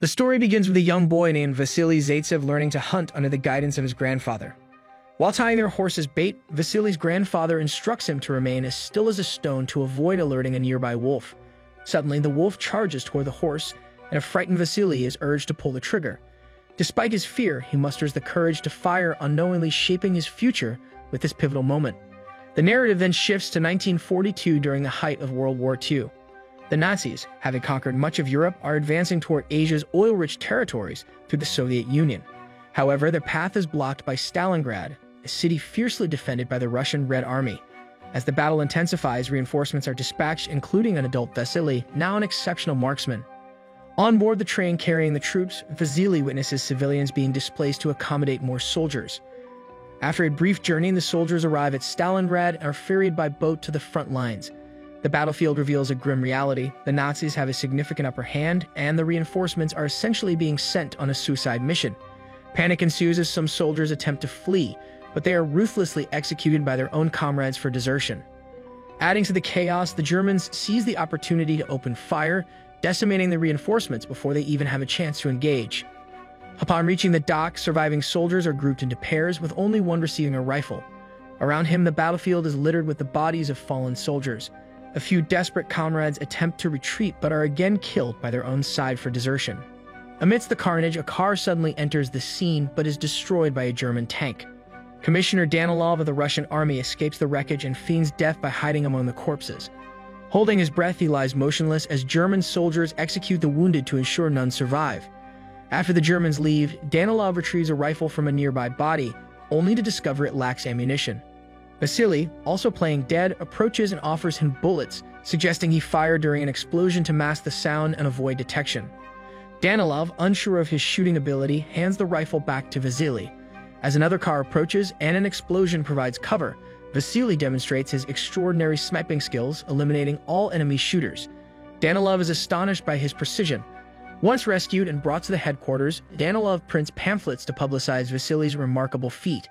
The story begins with a young boy named Vasily Zaitsev learning to hunt under the guidance of his grandfather. While tying their horse's bait, Vasily's grandfather instructs him to remain as still as a stone to avoid alerting a nearby wolf. Suddenly, the wolf charges toward the horse, and a frightened Vasily is urged to pull the trigger. Despite his fear, he musters the courage to fire, unknowingly shaping his future with this pivotal moment. The narrative then shifts to 1942 during the height of World War II. The Nazis, having conquered much of Europe, are advancing toward Asia's oil-rich territories through the Soviet Union. However, their path is blocked by Stalingrad, a city fiercely defended by the Russian Red Army. As the battle intensifies, reinforcements are dispatched, including an adult Vasily, now an exceptional marksman. On board the train carrying the troops, Vasily witnesses civilians being displaced to accommodate more soldiers. After a brief journey, the soldiers arrive at Stalingrad and are ferried by boat to the front lines. The battlefield reveals a grim reality. The Nazis have a significant upper hand, and the reinforcements are essentially being sent on a suicide mission. Panic ensues as some soldiers attempt to flee, but they are ruthlessly executed by their own comrades for desertion. Adding to the chaos, the Germans seize the opportunity to open fire, decimating the reinforcements before they even have a chance to engage. Upon reaching the dock, surviving soldiers are grouped into pairs, with only one receiving a rifle. Around him, the battlefield is littered with the bodies of fallen soldiers. A few desperate comrades attempt to retreat, but are again killed by their own side for desertion. Amidst the carnage, a car suddenly enters the scene, but is destroyed by a German tank. Commissioner Danilov of the Russian army escapes the wreckage and feigns death by hiding among the corpses. Holding his breath, he lies motionless as German soldiers execute the wounded to ensure none survive. After the Germans leave, Danilov retrieves a rifle from a nearby body, only to discover it lacks ammunition. Vasily, also playing dead, approaches and offers him bullets, suggesting he fired during an explosion to mask the sound and avoid detection. Danilov, unsure of his shooting ability, hands the rifle back to Vasily. As another car approaches and an explosion provides cover, Vasily demonstrates his extraordinary sniping skills, eliminating all enemy shooters. Danilov is astonished by his precision. Once rescued and brought to the headquarters, Danilov prints pamphlets to publicize Vasily's remarkable feat.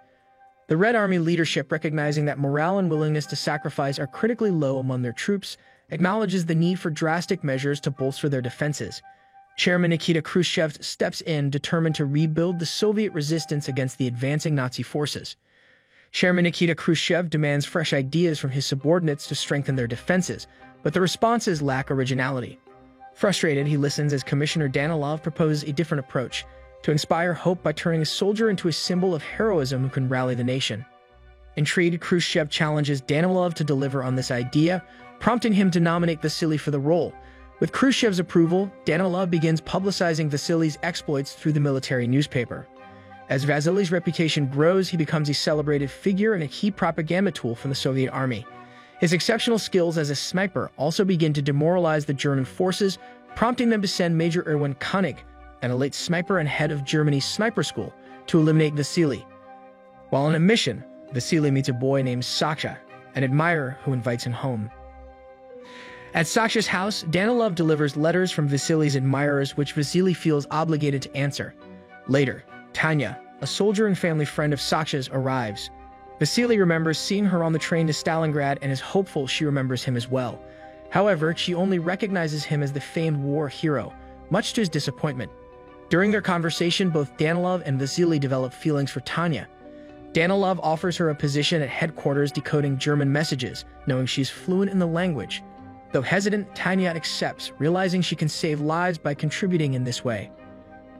The Red Army leadership, recognizing that morale and willingness to sacrifice are critically low among their troops, acknowledges the need for drastic measures to bolster their defenses. Chairman Nikita Khrushchev steps in, determined to rebuild the Soviet resistance against the advancing Nazi forces. Chairman Nikita Khrushchev demands fresh ideas from his subordinates to strengthen their defenses, but the responses lack originality. Frustrated, he listens as Commissioner Danilov proposes a different approach, to inspire hope by turning a soldier into a symbol of heroism who can rally the nation. Intrigued, Khrushchev challenges Danilov to deliver on this idea, prompting him to nominate Vasily for the role. With Khrushchev's approval, Danilov begins publicizing Vasily's exploits through the military newspaper. As Vasily's reputation grows, he becomes a celebrated figure and a key propaganda tool for the Soviet army. His exceptional skills as a sniper also begin to demoralize the German forces, prompting them to send Major Erwin Koenig, an elite sniper and head of Germany's sniper school, to eliminate Vasily. While on a mission, Vasily meets a boy named Saksha, an admirer who invites him home. At Saksha's house, Danilov delivers letters from Vasily's admirers, which Vasily feels obligated to answer. Later, Tanya, a soldier and family friend of Saksha's, arrives. Vasily remembers seeing her on the train to Stalingrad and is hopeful she remembers him as well. However, she only recognizes him as the famed war hero, much to his disappointment. During their conversation, both Danilov and Vasily develop feelings for Tanya. Danilov offers her a position at headquarters decoding German messages, knowing she's fluent in the language. Though hesitant, Tanya accepts, realizing she can save lives by contributing in this way.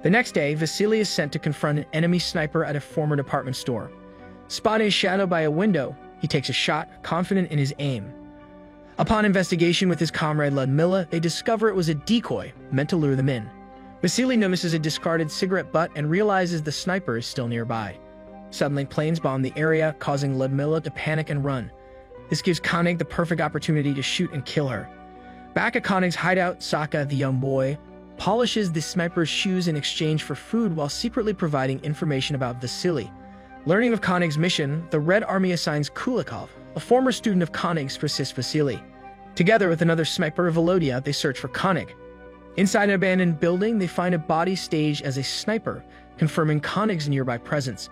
The next day, Vasily is sent to confront an enemy sniper at a former department store. Spotting his shadow by a window, he takes a shot, confident in his aim. Upon investigation with his comrade Ludmila, they discover it was a decoy meant to lure them in. Vasily notices a discarded cigarette butt and realizes the sniper is still nearby. Suddenly, planes bomb the area, causing Ludmila to panic and run. This gives Koenig the perfect opportunity to shoot and kill her. Back at Koenig's hideout, Saka, the young boy, polishes the sniper's shoes in exchange for food while secretly providing information about Vasily. Learning of Koenig's mission, the Red Army assigns Kulikov, a former student of Koenig's, to assist Vasily. Together with another sniper, Volodya, they search for Koenig. Inside an abandoned building, they find a body staged as a sniper, confirming Koenig's nearby presence.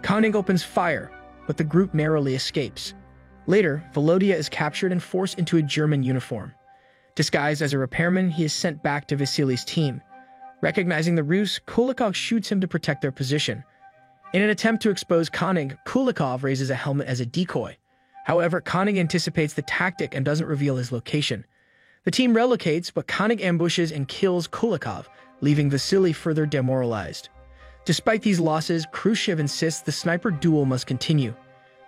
Koenig opens fire, but the group narrowly escapes. Later, Volodya is captured and forced into a German uniform. Disguised as a repairman, he is sent back to Vasily's team. Recognizing the ruse, Kulikov shoots him to protect their position. In an attempt to expose Koenig, Kulikov raises a helmet as a decoy. However, Koenig anticipates the tactic and doesn't reveal his location. The team relocates, but Koenig ambushes and kills Kulikov, leaving Vasily further demoralized. Despite these losses, Khrushchev insists the sniper duel must continue.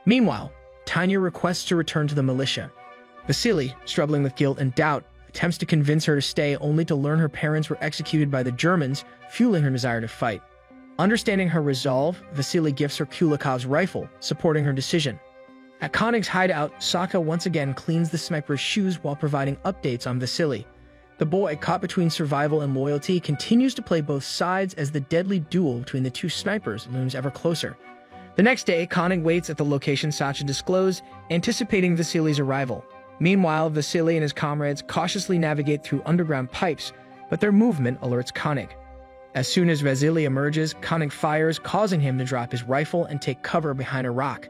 Meanwhile, Tanya requests to return to the militia. Vasily, struggling with guilt and doubt, attempts to convince her to stay only to learn her parents were executed by the Germans, fueling her desire to fight. Understanding her resolve, Vasily gifts her Kulikov's rifle, supporting her decision. At Koenig's hideout, Sokka once again cleans the sniper's shoes while providing updates on Vasily. The boy, caught between survival and loyalty, continues to play both sides as the deadly duel between the two snipers looms ever closer. The next day, Koenig waits at the location Sokka disclosed, anticipating Vasily's arrival. Meanwhile, Vasily and his comrades cautiously navigate through underground pipes, but their movement alerts Koenig. As soon as Vasily emerges, Koenig fires, causing him to drop his rifle and take cover behind a rock.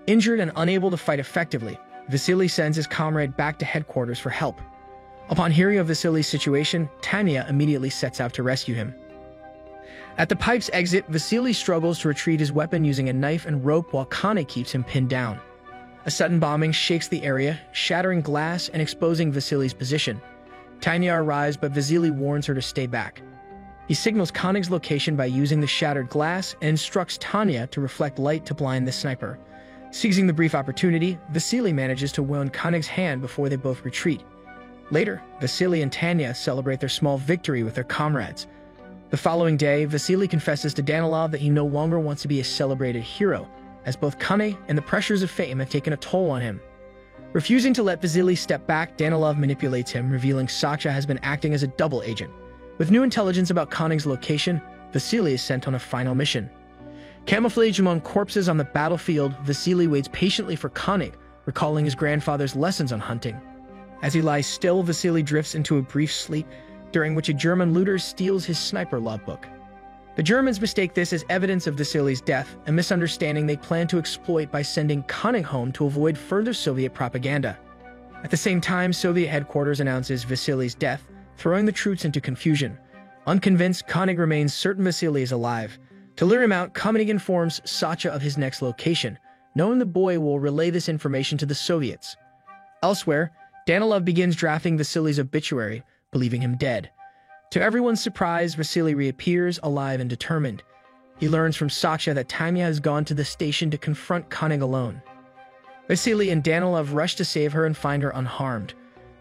Injured and unable to fight effectively, Vasily sends his comrade back to headquarters for help. Upon hearing of Vasily's situation, Tanya immediately sets out to rescue him. At the pipe's exit, Vasily struggles to retrieve his weapon using a knife and rope while Koenig keeps him pinned down. A sudden bombing shakes the area, shattering glass and exposing Vasily's position. Tanya arrives, but Vasily warns her to stay back. He signals Koenig's location by using the shattered glass and instructs Tanya to reflect light to blind the sniper. Seizing the brief opportunity, Vasily manages to wound Koenig's hand before they both retreat. Later, Vasily and Tanya celebrate their small victory with their comrades. The following day, Vasily confesses to Danilov that he no longer wants to be a celebrated hero, as both Koenig and the pressures of fame have taken a toll on him. Refusing to let Vasily step back, Danilov manipulates him, revealing Sokka has been acting as a double agent. With new intelligence about Koenig's location, Vasily is sent on a final mission. Camouflaged among corpses on the battlefield, Vasily waits patiently for Koenig, recalling his grandfather's lessons on hunting. As he lies still, Vasily drifts into a brief sleep, during which a German looter steals his sniper logbook. The Germans mistake this as evidence of Vasily's death, a misunderstanding they plan to exploit by sending Koenig home to avoid further Soviet propaganda. At the same time, Soviet headquarters announces Vasily's death, throwing the troops into confusion. Unconvinced, Koenig remains certain Vasily is alive. To lure him out, Koenig informs Sokka of his next location, knowing the boy will relay this information to the Soviets. Elsewhere, Danilov begins drafting Vasily's obituary, believing him dead. To everyone's surprise, Vasily reappears, alive and determined. He learns from Sokka that Tanya has gone to the station to confront Koenig alone. Vasily and Danilov rush to save her and find her unharmed.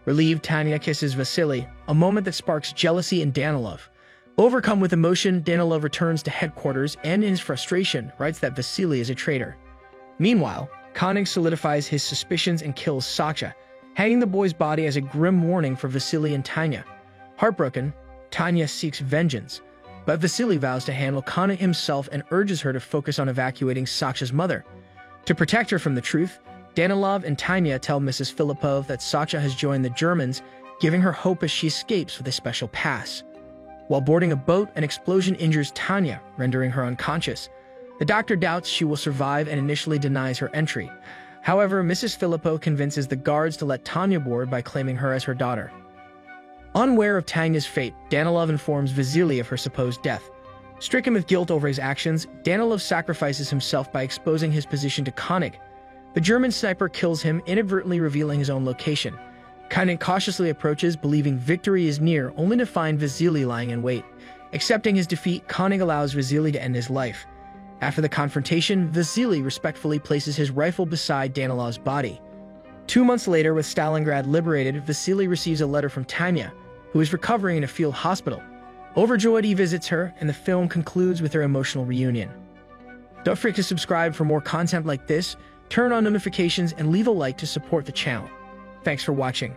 Relieved, Tanya kisses Vasily, a moment that sparks jealousy in Danilov. Overcome with emotion, Danilov returns to headquarters and, in his frustration, writes that Vasily is a traitor. Meanwhile, Koenig solidifies his suspicions and kills Sokka, hanging the boy's body as a grim warning for Vasily and Tanya. Heartbroken, Tanya seeks vengeance, but Vasily vows to handle Koenig himself and urges her to focus on evacuating Sokka's mother. To protect her from the truth, Danilov and Tanya tell Mrs. Filippov that Sokka has joined the Germans, giving her hope as she escapes with a special pass. While boarding a boat, an explosion injures Tanya, rendering her unconscious. The doctor doubts she will survive and initially denies her entry. However, Mrs. Filippov convinces the guards to let Tanya board by claiming her as her daughter. Unaware of Tanya's fate, Danilov informs Vasily of her supposed death. Stricken with guilt over his actions, Danilov sacrifices himself by exposing his position to Koenig. The German sniper kills him, inadvertently revealing his own location. Koenig cautiously approaches, believing victory is near, only to find Vasily lying in wait. Accepting his defeat, Koenig allows Vasily to end his life. After the confrontation, Vasily respectfully places his rifle beside Danilov's body. 2 months later, with Stalingrad liberated, Vasily receives a letter from Tanya, who is recovering in a field hospital. Overjoyed, he visits her, and the film concludes with their emotional reunion. Don't forget to subscribe for more content like this, turn on notifications, and leave a like to support the channel. Thanks for watching.